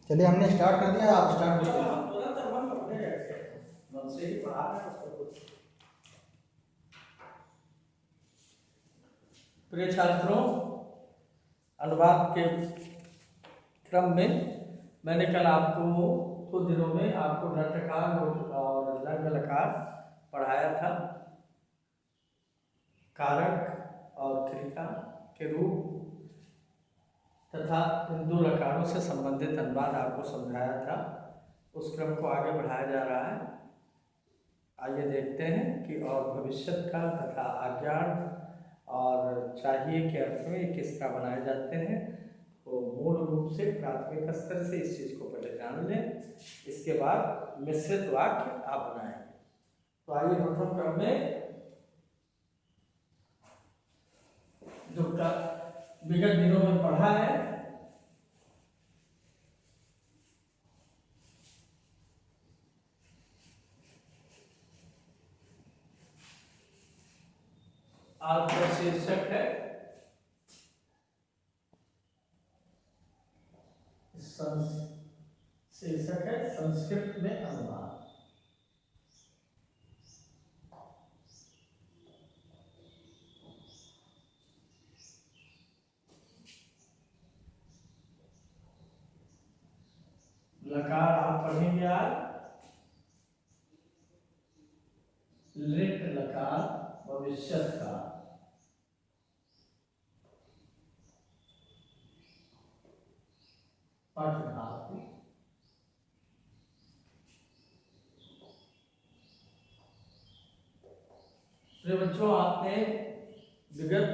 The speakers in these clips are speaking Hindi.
चलिए हमने स्टार्ट कर दिया, आप स्टार्ट करिए। तुरंत मन पकड़े रहते हैं, मन से ही पढ़ा रहे हैं उसको कुछ। प्रिय छात्रों, अनुवाद के क्रम में मैंने कल आपको कुछ दिनों में आपको रटकार और लंग लकार पढ़ाया था। कारक और क्रिया के रूप तथा इन दो लकारों से संबंधित अनुवाद आपको समझाया था। उस क्रम को आगे बढ़ाया जा रहा है। आइए देखते हैं कि और भविष्यत काल तथा आज्ञार्थ और चाहिए के अर्थ में ये किस तरह बनाए जाते हैं। तो मूल रूप से प्राथमिक स्तर से इस चीज़ को पहले जान लें, इसके बाद मिश्रित वाक्य आप बनाएंगे। तो आइए प्रथम क्रम में जो विगत दिनों में पढ़ा है, आज का शीर्षक है संस्कृत में अनुवाद। लकार आप पढ़ेंगे आज लिट लकार भविष्यत का। पठ धातु बच्चों, आपने विगत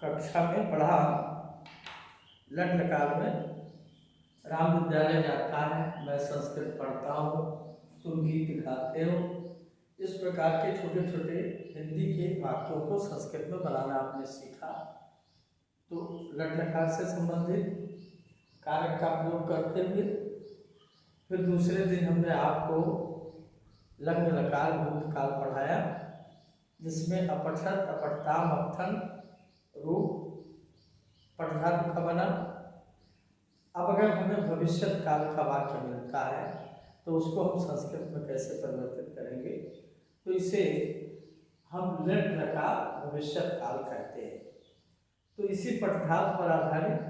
कक्षा में पढ़ा लट लकार में राम विद्यालय जाता है, मैं संस्कृत पढ़ता हूँ, तुम गीत गाते हो। इस प्रकार के छोटे छोटे हिंदी के वाक्यों को संस्कृत में बनाना आपने सीखा। तो लट लकार से संबंधित कारक का प्रयोग करते हुए फिर दूसरे दिन हमने आपको लंग लकार भूतकाल पढ़ाया, जिसमें अपठत अपठताम अपठन रूप पठधातु का बना। अब अगर हमें भविष्यत काल का वाक्य मिलता है तो उसको हम संस्कृत में कैसे परिवर्तित करेंगे, तो इसे हम लट लकार भविष्यत काल कहते हैं। तो इसी पठधातु पर आधारित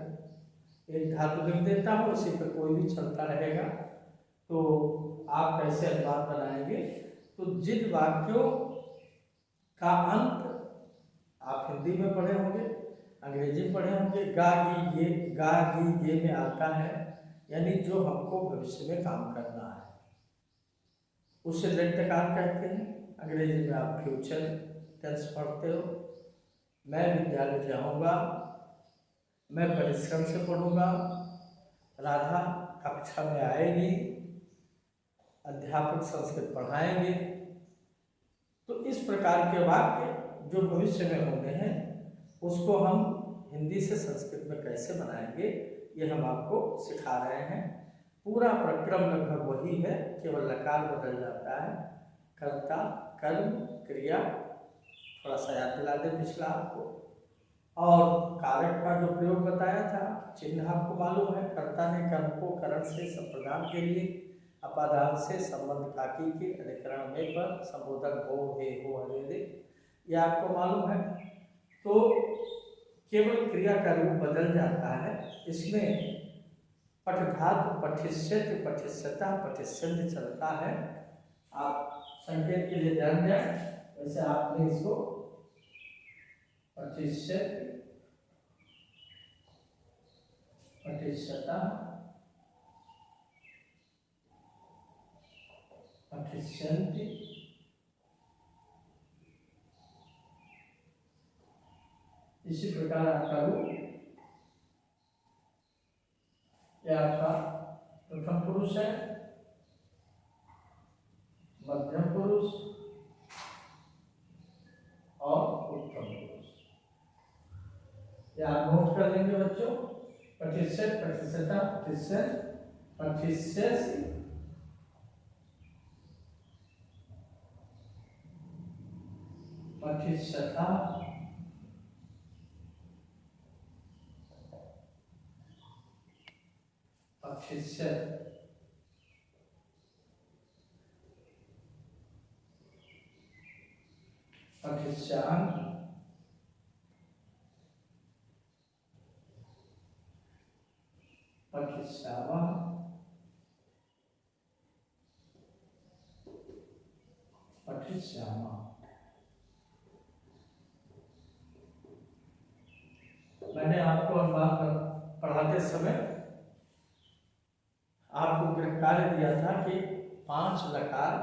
एक धातु लिख देता हूँ, उसी पर कोई भी चलता रहेगा। तो आप कैसे अनुवाद बनाएंगे, तो जिन वाक्यों का अंत आप हिंदी में पढ़े होंगे, अंग्रेजी में पढ़े होंगे, गा गी ये में आता है, यानी जो हमको भविष्य में काम करना है, उसे लट लकार कहते हैं। अंग्रेजी में आप फ्यूचर टेंस पढ़ते हो। मैं विद्यालय जाऊंगा, मैं परिश्रम से पढ़ूंगा, राधा कक्षा में आएगी, अध्यापक संस्कृत पढ़ाएंगे। तो इस प्रकार के वाक्य जो भविष्य में होते हैं उसको हम हिंदी से संस्कृत में कैसे बनाएंगे, ये हम आपको सिखा रहे हैं। पूरा प्रक्रम लगभग वही है, केवल लकार बदल जाता है। कर्ता, कर्म, क्रिया, थोड़ा सा याद दिला दे पिछला आपको। और कारक का जो प्रयोग बताया था, चिन्ह आपको मालूम है। कर्ता ने कर्म को करण से संप्रदान के लिए अपादान से संबंध काकी के अधिकरण में पर संबोधक हो हे हो हरे दे, यह आपको मालूम है। तो केवल क्रिया का रूप बदल जाता है। इसमें पठधातु पठिष्यति पठिष्यता पठिष्यन्ति चलता है। आप संकेत के लिए ध्यान दें, वैसे आपने इसको पठिष्यति पठिष्यता पठिष्यन्ति इसी प्रकार आपका रूप, यह आपका प्रथम पुरुष है, मध्यम पुरुष और उत्तम पुरुष। यह आप नोट कर लेंगे बच्चों। पठिष्यत पठिष्यता पठिष्यत पठिष्यसि पठिष्यता पठिष्यत्, पठिष्यामि, पठिष्यामः, पठिष्यामः। मैंने आपको अनुवाद पढ़ाते समय आपको गृह कार्य दिया था कि 5 लकार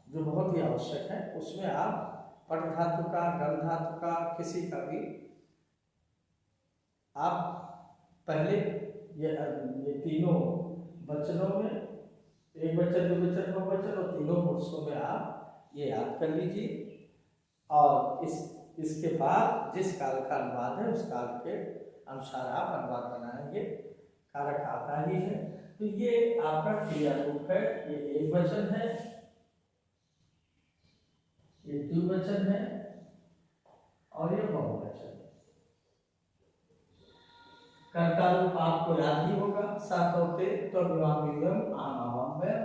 जो बहुत ही आवश्यक है, उसमें आप पट धातु का, गम धातु का, किसी का भी आप पहले ये तीनों वचनों में, एक वचन, दो वचन, दो वचन और तीनों पुरुषों में आप ये याद कर लीजिए और इसके बाद जिस काल का अनुवाद है उस काल के अनुसार आप अनुवाद बनाएंगे। कारक आता ही है। तो ये आपका क्रिया रूप है। ये एक वचन है, ये द्विवचन है और ये बहुवचन है। कर्ता रूप आपको याद ही होगा, सातोते तो आम में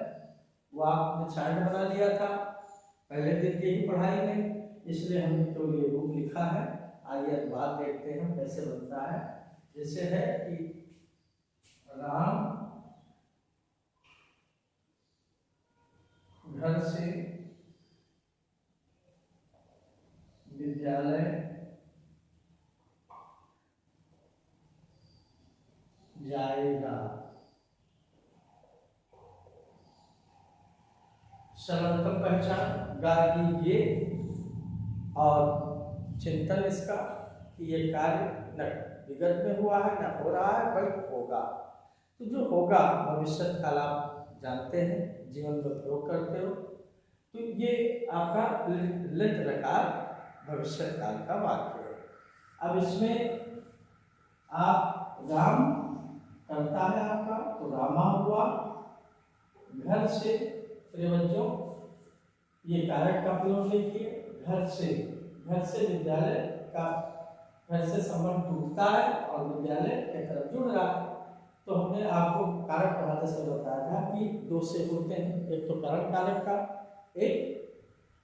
वो आपने चार्ट बना लिया था पहले दिन की ही पढ़ाई में, इसलिए हमने तो ये रूप लिखा है। आइए अनुवाद देखते हैं कैसे बनता है। जैसे है कि राम घर से विद्यालय जाएगा। सरलतम पहचान गा की ये और चिंतन इसका कि ये कार्य न विगत में हुआ है न हो रहा है बल्कि होगा। तो जो होगा भविष्य काल आप जानते हैं, जीवन में प्रयोग करते हो। तो ये आपका लिट लकार भविष्य काल का वाक्य है। अब इसमें आप राम करता है आपका, तो रामा हुआ। घर से बच्चों ये कारक का प्रयोग देखिए, घर से विद्यालय का, घर से संबंध टूटता है और विद्यालय की तरफ जुड़ रहा है। तो हमने आपको कारक पढ़ाते समय बताया था कि 2 से होते हैं, एक तो करण कारक का, एक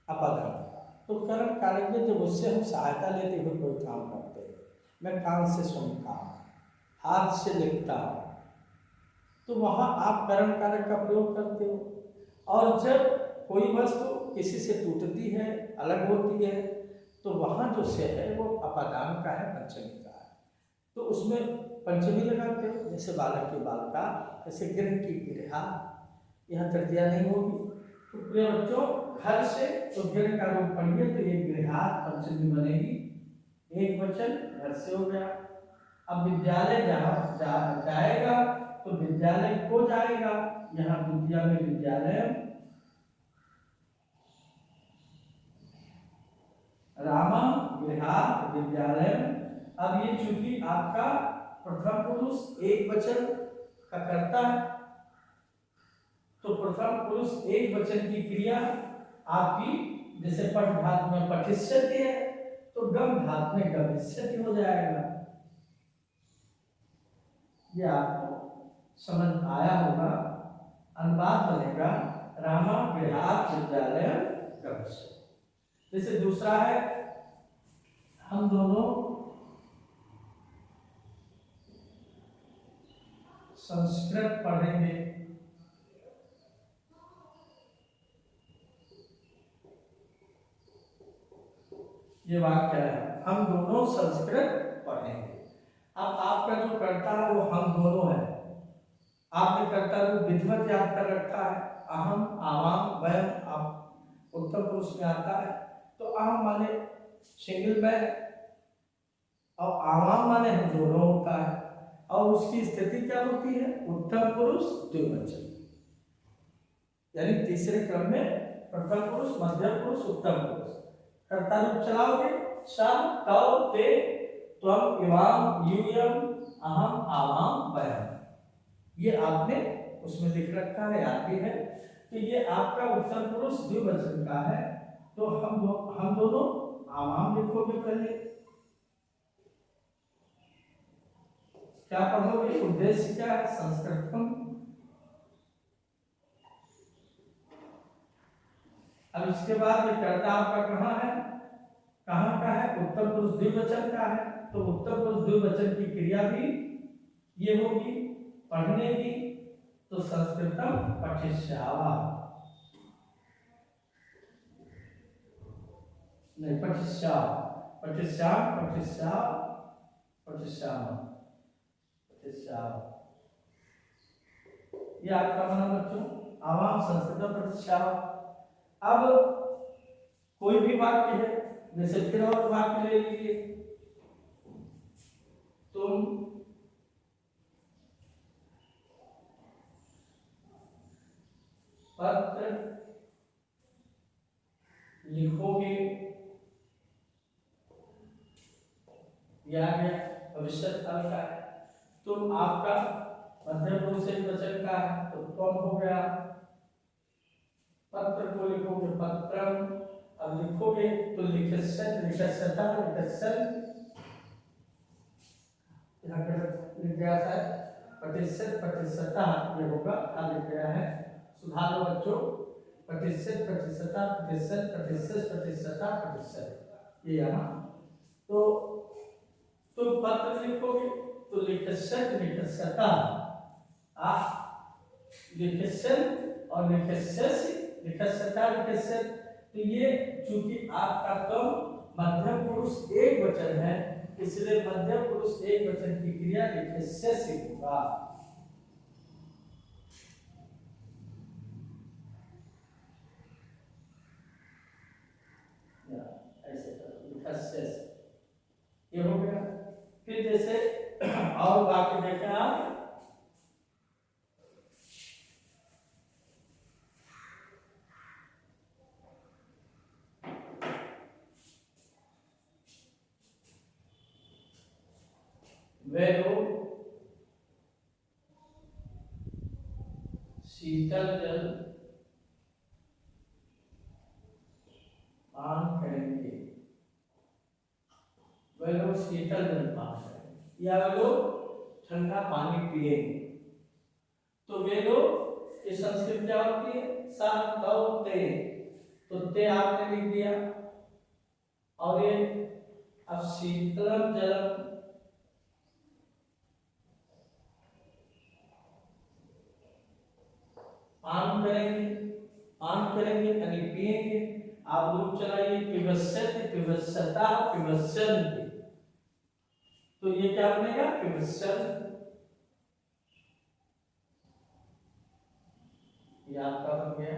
अपादान का। तो करण कारक में जब उससे हम सहायता लेते हुए कोई काम करते हैं, मैं कान से सुनता हूँ, हाथ से लिखता हूँ, तो वहाँ आप करण कारक का प्रयोग करते हो। और जब कोई वस्तु किसी से टूटती है, अलग होती है, तो वहाँ जो से है वो अपादान का है, पंचमी का है। तो उसमें पंचमी लगाते हो। जैसे बालक की बालिका, जैसे गृह की गृहा, यहाँ तृतीया नहीं होगी। तो प्रिय बच्चों, घर से तो गृह का रूप पढ़िए, तो ये गृहा पंचमी बनेगी, एक वचन घर से हो गया। अब विद्यालय जहाँ जाएगा तो विद्यालय को जाएगा, यहाँ द्वितीया में विद्यालय, रामा गृहा विद्यालय। अब ये चूंकि आपका प्रथम पुरुष एक वचन का करता है, तो प्रथम पुरुष एक वचन की क्रिया आपकी, जैसे पठ धातु में पठिष्यति है, तो गम धातु में गमिष्यति हो जाएगा। ये आपको समझ आया होगा। अनुवाद बनेगा रामा गृहात् विद्यालय गमिष्यति। जैसे दूसरा है, हम दोनों संस्कृत पढ़ेंगे। ये वाक्य है, हम दोनों संस्कृत पढ़ेंगे। अब आपका जो कर्ता है वो हम दोनों है। आपने कर्ता रूप विधिवत याद कर रखा है, अहम, आवाम, वयम, आप उत्तम पुरुष में आता है। तो अहम माने सिंगल मैं और आवाम माने हम दोनों होता है। और उसकी स्थिति क्या होती है, उत्तम पुरुष द्विवचन, यानी तीसरे क्रम में प्रथम पुरुष, मध्यम पुरुष, उत्तम पुरुष। कर्ता रूप चलाओगे, सम, तौ, ते, त्वम, इवाम, यूयम, अहम, आवाम, वयम। ये आपने उसमें लिख रखा है, याद भी है। तो ये आपका उत्तम पुरुष द्विवचन का है। तो हम दोनों आवाम लिखोगे पहले, क्या पढ़ोगे, उद्देश्य क्या है, संस्कृतम अब इसके बाद ये कर्ता आपका कहाँ है, कहाँ का है, उत्तर पुरुष द्विवचन का है। तो उत्तर पुरुष द्विवचन की क्रिया भी ये होगी पढ़ने की। तो संस्कृतम पठिष्यामः, नहीं पठिष्यामः, पठिष्यामः, पठिष्यामः, पठिष्यामः, पठिष्यामः। ये आपका बना बच्चों, आवाम संस्कृतम पठिष्यामः। अब कोई भी वाक्य है, जैसे फिर और वाक्य ले लीजिए, तुम पत्र लिखोगे, या भविष्य काल का है। तुम आपका मध्यम पुरुष वचन का है तो तुम हो गया। पत्र को लिखोगे पत्रम, अब लिखोगे तो लिखस्य, लिखस्यता, लिखस्य यहाँ पर लिख गया था प्रतिशत, प्रतिशतता ये होगा, क्या लिख गया है, सुधार लो बच्चों, प्रतिशत, प्रतिशतता, प्रतिशत, प्रतिशत, प्रतिशतता, प्रतिशत, ये यहाँ। तो तुम पत्र लिखोगे तो लिखस्य, लिखस्यता, लिखस्य और लिखस्य, लिखस्यता, लिखस्य। तो ये चूंकि आपका कम मध्यम पुरुष एक वचन है, इसलिए मध्यम पुरुष एक वचन की क्रिया लिखस्य से होगा। ऐसे लिखस्य से ये हो गया। फिर जैसे और वाक्य देखें आप, वे लोग शीतल जल पान करेंगे, वे लोग शीतल जल पान करेंगे, या वे लोग ठंडा पानी पिएंगे। तो वे लोग ये संस्कृत क्या होती है, सा तौ ते, तो ते आपने लिख दिया। और ये अब शीतलम जलम पान करेंगे, पान करेंगे यानी पिएंगे। आप लोग चलाइए पिबस्यति, पिबस्यता, पिबस्यन्ति, तो ये क्या बनेगा, पिबस्यन्ति, ये आपका बन गया।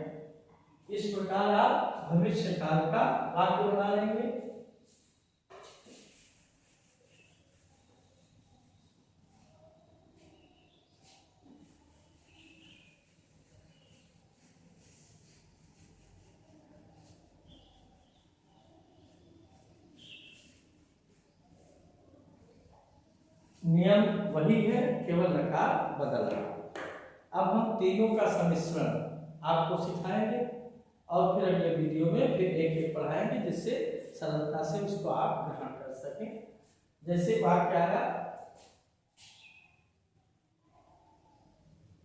इस प्रकार आप भविष्य काल का वाक्य बना लेंगे। नियम वही है, केवल लकार बदल रहा। अब हम तीनों का सम्मिश्रण आपको सिखाएंगे और फिर अगले वीडियो में फिर एक एक पढ़ाएंगे, जिससे सरलता से उसको आप ग्रहण कर सकें। जैसे वाक्य आया,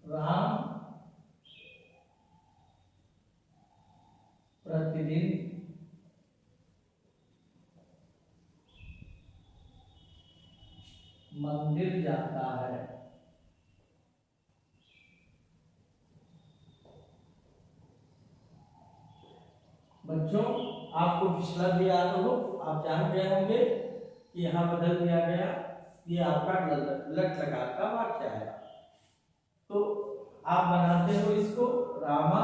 राम प्रतिदिन मंदिर जाता है। बच्चों आपको पिछला भी याद हो, आप जान गए होंगे कि यहाँ बदल दिया गया, ये आपका लट लकार का वाक्य है। तो आप बनाते हो इसको, रामा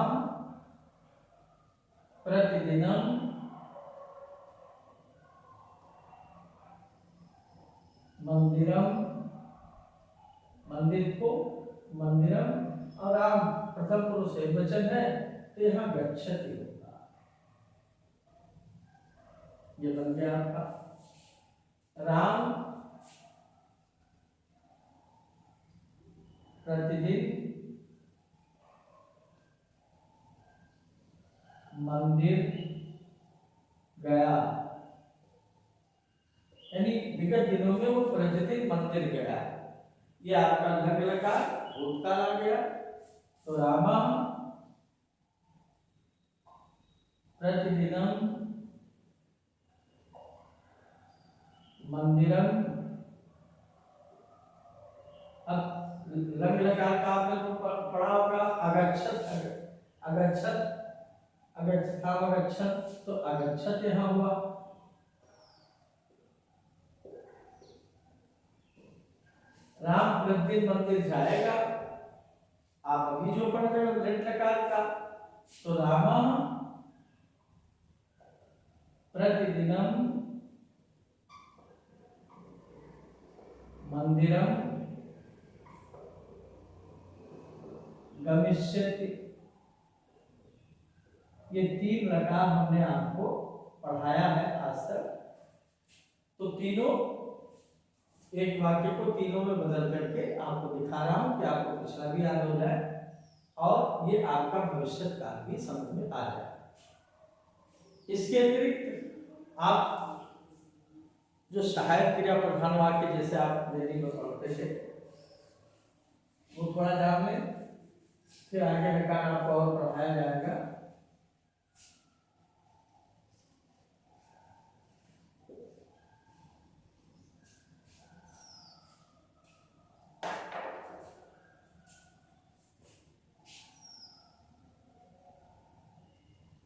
प्रतिदिनम मंदिरम, मंदिर को मंदिरम, और राम प्रथम पुरुष एक वचन है तो यहाँ गच्छति होगा। ये बन गया आपका, राम प्रतिदिन मंदिर गया, यानी विगत दिनों में वो प्रतिदिन मंदिर गया। ये आपका लग लगा भूतकाल आ गया। तो रामा प्रतिदिनम मंदिरम। अब लग लगा का आपने तो पढ़ा होगा, अगच्छत अगच्छत अगच्छत, तो अगच्छत यहाँ हुआ। राम प्रतिदिन मंदिर जाएगा, आप अभी जो पढ़ रहे हो लट लकार का, तो राम प्रतिदिनम मंदिरम गमिष्यति। ये 3 लकार हमने आपको पढ़ाया है आज तक। तो तीनों एक वाक्य को तीनों में बदल करके आपको दिखा रहा हूं कि आपको पिछला भी याद हो जाए और ये आपका भविष्य काल भी समझ में आ जाए। इसके अतिरिक्त आप जो सहायक क्रिया प्रधान वाक्य जैसे आप रेडी में पढ़ते थे वो थोड़ा जान लें, फिर आगे का काम आपको और पढ़ाया जाएगा।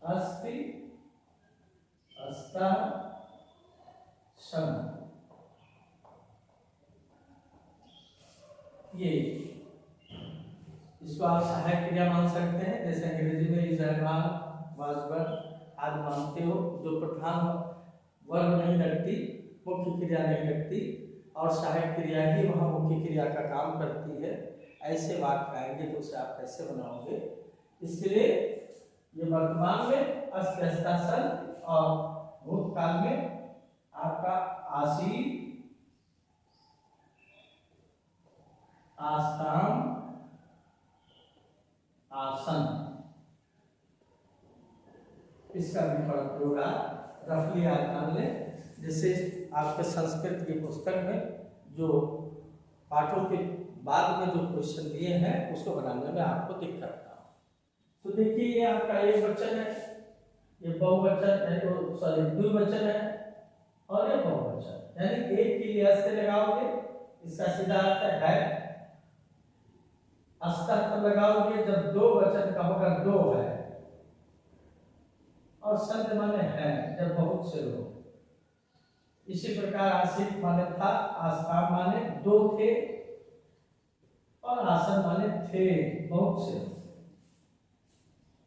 अस्ति अस्ता शन, ये इसको आप सहायक क्रिया मान सकते हैं। जैसे अंग्रेजी में इज वाज वर आदि मानते हो, जो प्रधान वर्ग नहीं रखती, मुख्य क्रिया नहीं रखती और सहायक क्रिया ही वहाँ मुख्य क्रिया का काम करती है, ऐसे वाक्य आएंगे तो उसे आप कैसे बनाओगे। इसलिए ये वर्तमान में अस्तासन और भूतकाल में आपका आसी आस्ताम आसन, इसका भी फर्क होगा। रफली आप जान लें। जैसे आपके संस्कृत की पुस्तक में जो पाठों के बाद में जो क्वेश्चन दिए हैं उसको बनाने में आपको दिक्कत ना हो। तो देखिए ये आपका एक वचन है, ये बहुवचन है, तो सॉरी द्विवचन है और ये बहुवचन, यानी एक के लिए से लगाओगे, इसका सीधा अर्थ है। अस्तर लगाओगे जब दो वचन का होगा, दो है, और संत माने है जब बहुत से लोग। इसी प्रकार आसित माने था, आस्था माने दो थे और आसन माने थे बहुत से।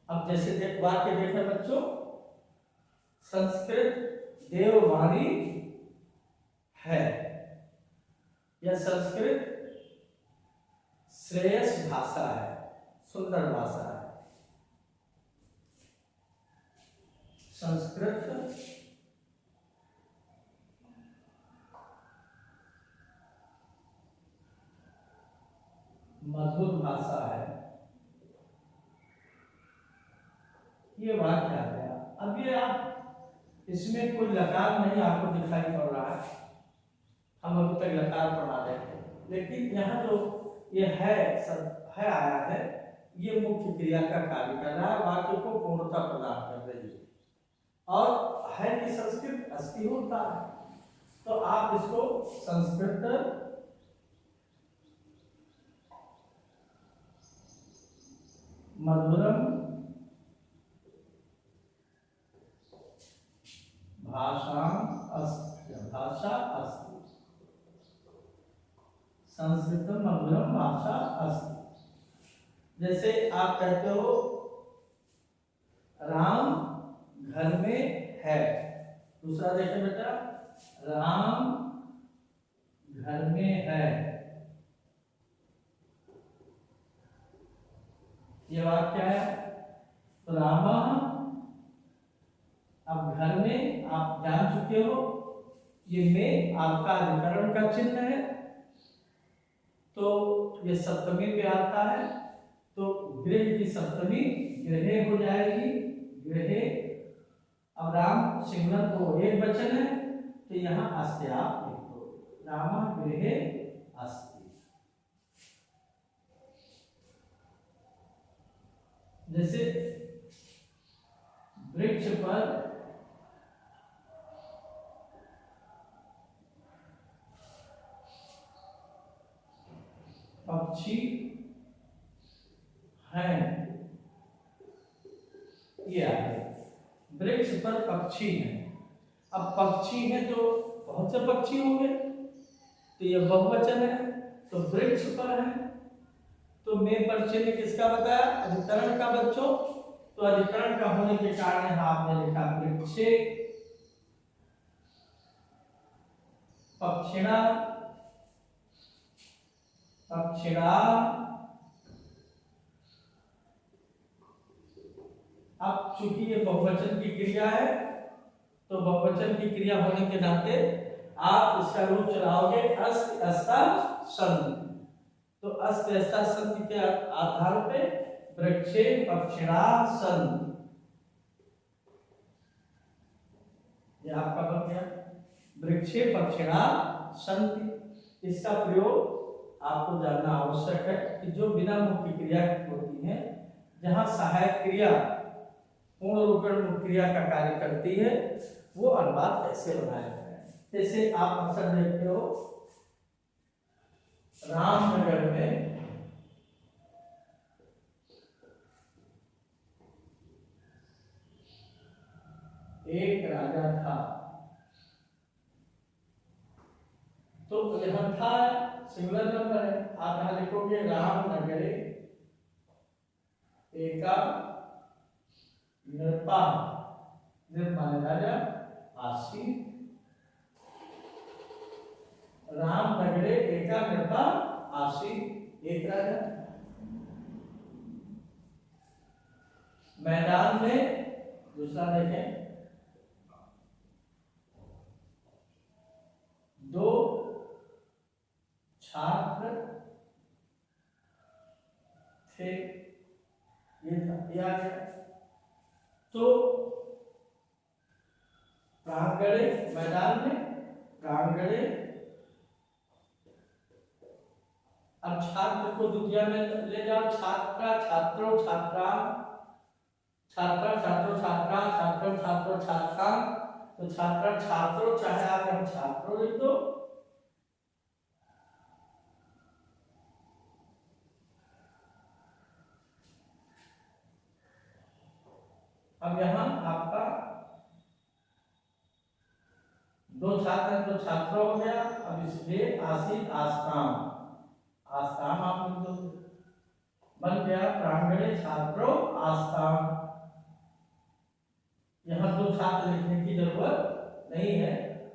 अब जैसे वाक्य देखे बच्चों, संस्कृत देववाणी है या संस्कृत श्रेयस भाषा है, सुंदर भाषा है। संस्कृत मधुर भाषा है, ये वाक्य आ गया। अब ये आप इसमें कोई लकार नहीं आपको दिखाई पड़ रहा है, हम अभी तक लकार पढ़ा रहे थे, लेकिन यहाँ जो ये है आया है, ये मुख्य क्रिया का कार्य कर रहा है, वाक्य को पूर्णता प्रदान कर रही है। और है कि संस्कृत अस्थि होता है, तो आप इसको संस्कृत मधुरम भाषा अस्ति, संस्कृत मधुरम भाषा अस्ति। जैसे आप कहते हो राम घर में है, दूसरा देखें बेटा, राम घर में है, ये वाक्य है। तो रामा, अब घर में आप जान चुके हो, ये में आपका अधिकरण का चिन्ह है, तो ये सप्तमी पे आता है, तो गृह की सप्तमी गृहे हो जाएगी, गृहे। अब राम सिंगुलर को एक वचन है, तो यहाँ अस्ति आप लिख दो, रामा गृहे अस्ति। जैसे वृक्ष पर पक्षी हैं, ये है वृक्ष पर पक्षी हैं। अब पक्षी हैं तो बहुत से पक्षी होंगे, तो ये बहुवचन है, तो वृक्ष पर है, तो में पर चिन्ह किसका बताया? अधिकरण का बच्चों। तो अधिकरण का होने के कारण यहां आपने लिखा वृक्षे पक्षिणा पक्षिणा। अब चूंकि ये बहुवचन की क्रिया है, तो बहुवचन की क्रिया होने के नाते आप इसका रूप चलाओगे अस्त अस्ता संत। तो अस्त अस्ता संत के आधार पे वृक्षे पक्षिणा संत, ये आपका बन गया वृक्षे पक्षिणा संत। इसका प्रयोग आपको जानना आवश्यक है कि जो बिना मुख्य क्रिया होती है, जहां सहायक क्रिया पूर्ण रूपेण मुख्य क्रिया का कार्य करती है, वो अनुवाद कैसे बनाया जाए। जैसे आप अक्सर देखते हो रामनगर में एक राजा था, तो यहां था सिंगुलर नंबर है, आप यहां लिखोगे रामनगरे एका नृपा, नृप माने राजा, आसी, रामनगरे एका नृपा आसी, एक राजा। मैदान में दूसरा देखें, दो छात्र थे, ये आ गया। तो प्रांगणे मैदान में, प्रांगणे, अब छात्र को द्वितीय में ले जाओ, छात्रा छात्रों छात्रा, छात्रा छात्रों छात्रा, छात्र छात्रों छात्रा, तो छात्रा छात्रों चाहे आप हम छात्रों लिख दो, अब यहां आपका दो छात्र तो छात्रों हो गया। अब इसलिए आसित आस्ताम, आस्ताम आप लिख दो, बन गया प्रांगणे छात्रों आस्ताम। यहां दो छात्र लिखने की जरूरत नहीं है,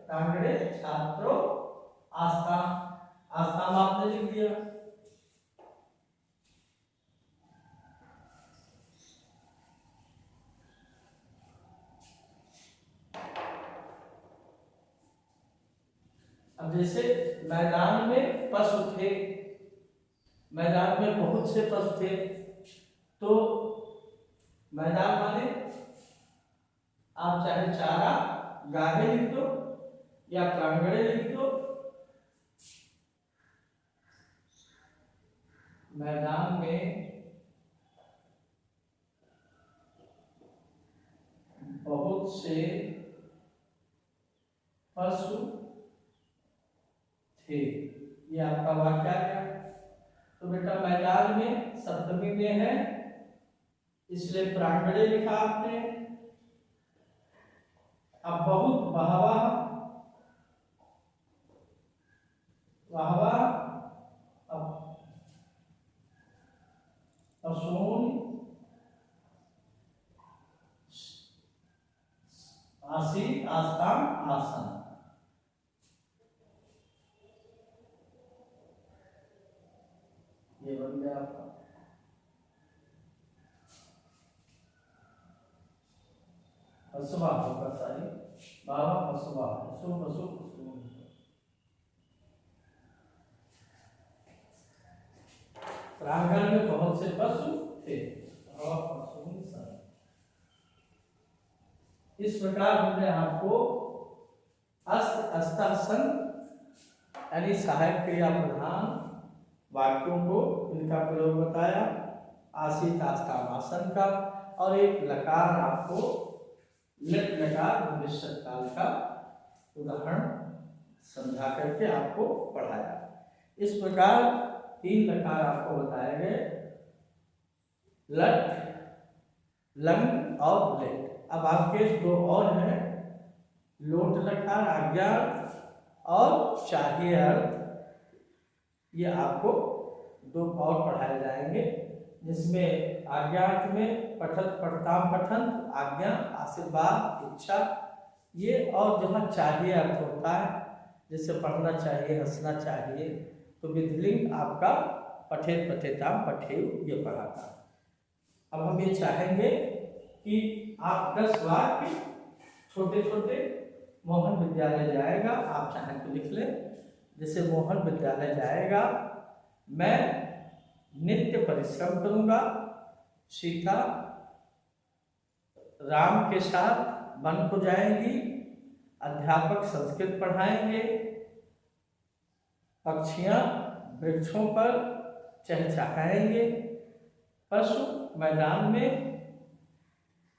प्रांगणे छात्रों आस्ताम, आस्ताम आपने लिख दिया। अब जैसे मैदान में पशु थे, मैदान में बहुत से पशु थे, तो मैदान माने आप चाहे चारा गाहे लिख दो या प्रांगणे लिख दो। मैदान में बहुत से पशु थे, ये आपका वाक्य आ गया। तो बेटा मैदान में सप्तमी में है, इसलिए प्रांगणे लिखा आपने। अब बहुत वाहवाह, वाहवाह, अब असून आसी आस्ताम आसन, ये बन गया आपका। हसुआ होगा सारी, बाबा हसुआ, हसु हसु प्रांगण में बहुत से पशु थे और पशु सन। इस प्रकार हमने आपको अस्त अस्ता सन यानी सहायक क्रिया प्रधान वाक्यों को इनका प्रयोग बताया, आसित आस्ताम आसन का, और एक लकार आपको लट लकार भविष्य काल का उदाहरण समझा करके आपको पढ़ाया। इस प्रकार 3 लकार आपको बताए गए, लट, लंग और लेट। अब आपके 2 और हैं, लोट लकार आज्ञा और चाहिए अर्थ। ये आपको 2 और पढ़ाए जाएंगे, जिसमें आज्ञार्थ में पठत पठताम पठन, आज्ञा, आशीर्वाद, इच्छा, ये, और जहाँ चाहिए अर्थ होता है जैसे पढ़ना चाहिए, हंसना चाहिए, तो विधिलिंग आपका पठेत पठेताम पठेव ये पढ़ा था। अब हम ये चाहेंगे कि आप 10 वाक्य छोटे छोटे, मोहन विद्यालय जाएगा, आप चाहें तो लिख लें। जैसे मोहन विद्यालय जाएगा, मैं नित्य परिश्रम करूंगा, सीता राम के साथ वन को जाएंगी, अध्यापक संस्कृत पढ़ाएंगे, पक्षियां वृक्षों पर चहचहाएंगे, पशु मैदान में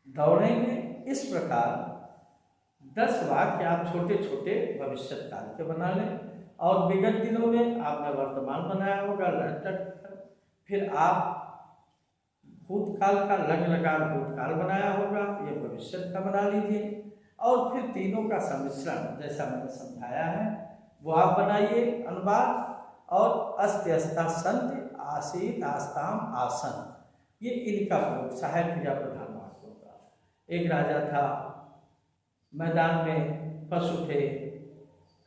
दौड़ेंगे। इस प्रकार 10 वाक्य आप छोटे छोटे भविष्य काल के बना लें। और विगत दिनों में आपने वर्तमान बनाया होगा, फिर आप भूतकाल का लग लकार भूतकाल बनाया होगा, ये भविष्य का बना लीजिए। और फिर तीनों का सम्मिश्रण जैसा मैंने समझाया है वो आप बनाइए अनुवाद। और अस्ति अस्ता संत, आसीत आस्ताम आसन, ये इनका प्रयोग सहायक क्रिया प्रधान वाक्यों का। एक राजा था, मैदान में पशु थे,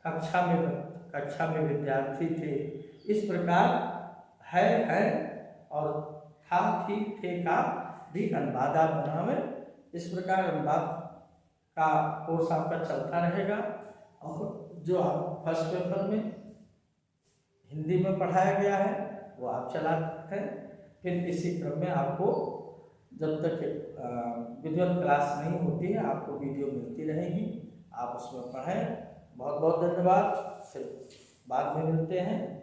कक्षा में विद्यार्थी थे। इस प्रकार है और था, थी, थे का भी अनुवाद आप बनावे। इस प्रकार अनुवाद का कोर्स आपका चलता रहेगा। और जो आप फर्स्ट पेपर में हिंदी में पढ़ाया गया है वो आप चलाते हैं। फिर इसी क्रम में आपको जब तक विजुअल क्लास नहीं होती है आपको वीडियो मिलती रहेगी, आप उसमें पढ़ें। बहुत बहुत धन्यवाद, फिर बाद में मिलते हैं।